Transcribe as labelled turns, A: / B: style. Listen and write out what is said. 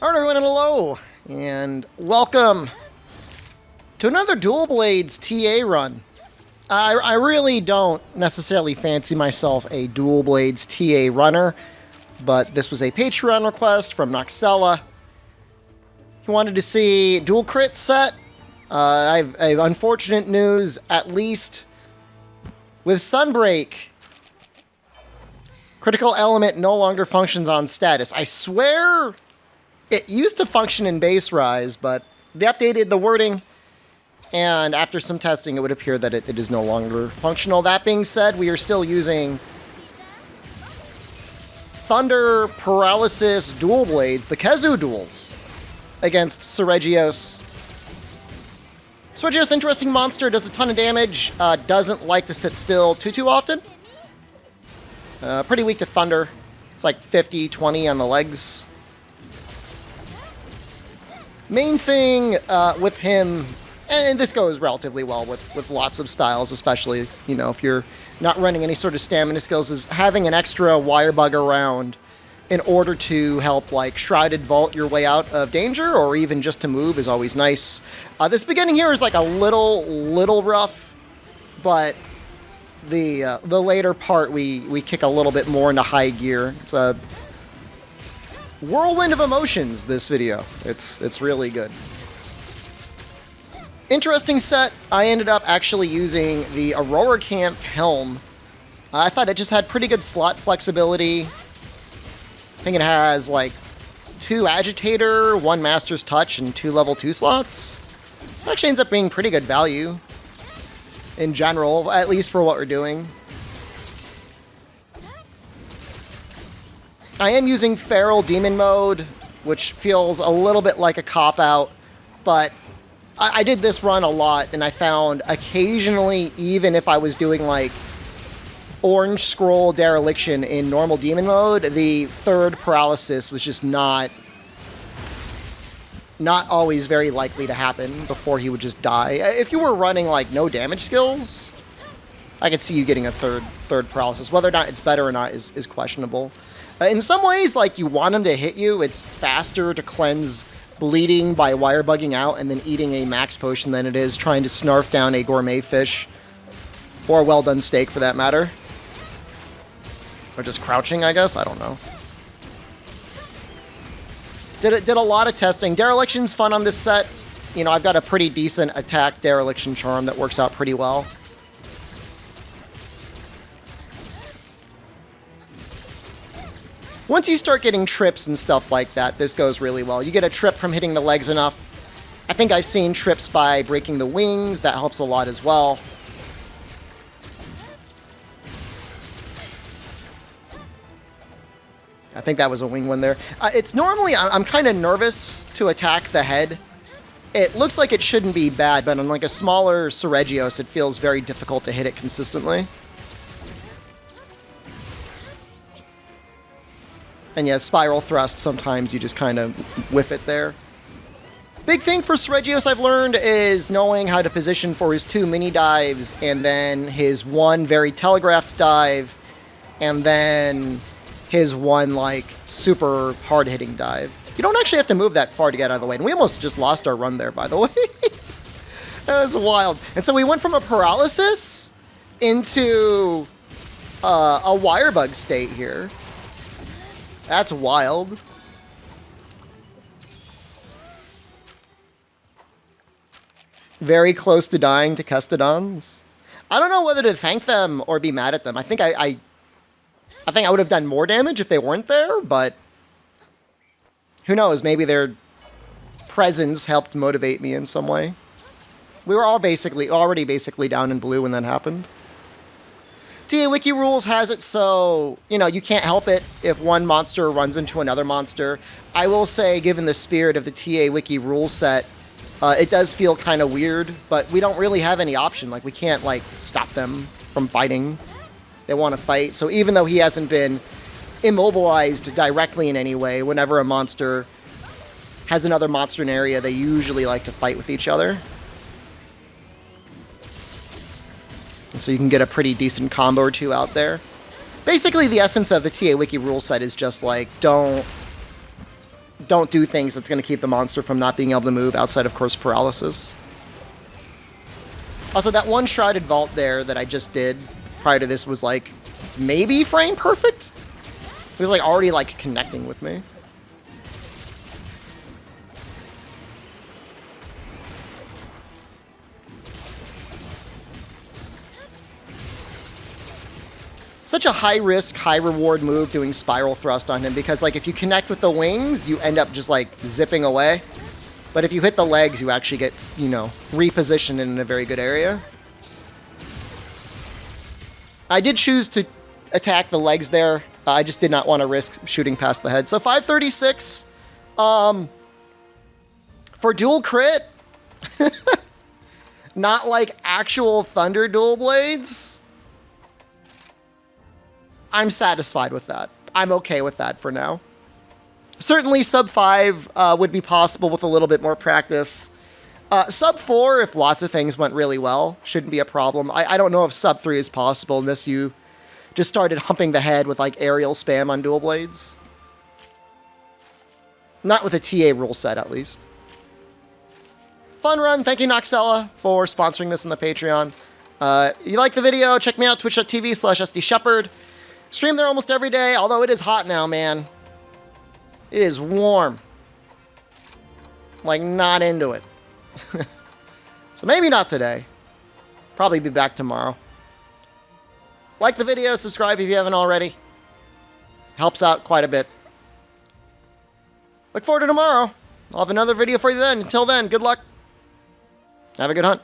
A: Alright everyone, and hello, and welcome to another Dual Blades TA run. I really don't necessarily fancy myself a Dual Blades TA runner, but this was a Patreon request from Noxella. He wanted to see dual crit set. I have unfortunate news, at least with Sunbreak. Critical element no longer functions on status. I swear it used to function in base rise, but they updated the wording, and after some testing, it would appear that it is no longer functional. That being said, we are still using Thunder Paralysis Dual Blades, the Kezu duels, against Seregios. Seregios, interesting monster, does a ton of damage, doesn't like to sit still too often. Pretty weak to Thunder. It's like 50-20 on the legs. Main thing with him, and this goes relatively well with lots of styles, especially, you know, if you're not running any sort of stamina skills, is having an extra wire bug around in order to help, like, Shrouded Vault your way out of danger, or even just to move is always nice. This beginning here is like a little rough, but the later part we kick a little bit more into high gear. It's a whirlwind of emotions, this video. It's really good. Interesting set. I ended up actually using the Aurora Camp helm. I thought it just had pretty good slot flexibility. I think it has like 2 Agitator, 1 Master's Touch, and 2 level 2 slots. So it actually ends up being pretty good value in general, at least for what we're doing. I am using Feral Demon mode, which feels a little bit like a cop-out, but I did this run a lot, and I found occasionally, even if I was doing like Orange Scroll Dereliction in normal Demon mode, the third Paralysis was just not always very likely to happen before he would just die. If you were running like no damage skills, I could see you getting a third Paralysis. Whether or not it's better or not is questionable. In some ways, like, you want him to hit you, it's faster to cleanse bleeding by wire bugging out and then eating a max potion than it is trying to snarf down a gourmet fish, or a well-done steak for that matter. Or just crouching, I guess? I don't know. Did a lot of testing. Dereliction's fun on this set. You know, I've got a pretty decent attack Dereliction charm that works out pretty well. Once you start getting trips and stuff like that, this goes really well. You get a trip from hitting the legs enough. I think I've seen trips by breaking the wings. That helps a lot as well. I think that was a wing one there. It's normally, I'm kind of nervous to attack the head. It looks like it shouldn't be bad, but on like a smaller Seregios, it feels very difficult to hit it consistently. And yeah, Spiral Thrust, sometimes you just kind of whiff it there. Big thing for Seregios I've learned is knowing how to position for his 2 mini dives, and then his 1 very telegraphed dive, and then his 1 like super hard-hitting dive. You don't actually have to move that far to get out of the way, and we almost just lost our run there, by the way. That was wild. And so we went from a paralysis into a wire bug state here. That's wild. Very close to dying to Custodons. I don't know whether to thank them or be mad at them. I think I think I would have done more damage if they weren't there, but who knows? Maybe their presence helped motivate me in some way. We were all already basically down in blue when that happened. TA Wiki rules has it so, you know, you can't help it if one monster runs into another monster. I will say, given the spirit of the TA Wiki rule set, it does feel kind of weird, but we don't really have any option. Like, we can't, like, stop them from fighting. They want to fight. So even though he hasn't been immobilized directly in any way, whenever a monster has another monster in an area, they usually like to fight with each other. And so you can get a pretty decent combo or 2 out there. Basically, the essence of the TA Wiki rule set is just like, don't don't do things that's going to keep the monster from not being able to move outside of course paralysis. Also, that one Shrouded Vault there that I just did prior to this was like maybe frame perfect. It was like already like connecting with me. Such a high risk, high reward move doing Spiral Thrust on him because like if you connect with the wings, you end up just like zipping away. But if you hit the legs, you actually get, you know, repositioned in a very good area. I did choose to attack the legs there. I just did not want to risk shooting past the head. So 536 for dual crit. Not like actual Thunder Dual Blades. I'm satisfied with that. I'm okay with that for now. Certainly sub 5 would be possible with a little bit more practice. Sub 4, if lots of things went really well, shouldn't be a problem. I don't know if sub 3 is possible unless you just started humping the head with like aerial spam on dual blades. Not with a TA rule set, at least. Fun run. Thank you, Noxella, for sponsoring this on the Patreon. You like the video, check me out, twitch.tv/SDShepherd. Stream there almost every day, although it is hot now, man. It is warm. Like, not into it. So maybe not today. Probably be back tomorrow. Like the video, subscribe if you haven't already. Helps out quite a bit. Look forward to tomorrow. I'll have another video for you then. Until then, good luck. Have a good hunt.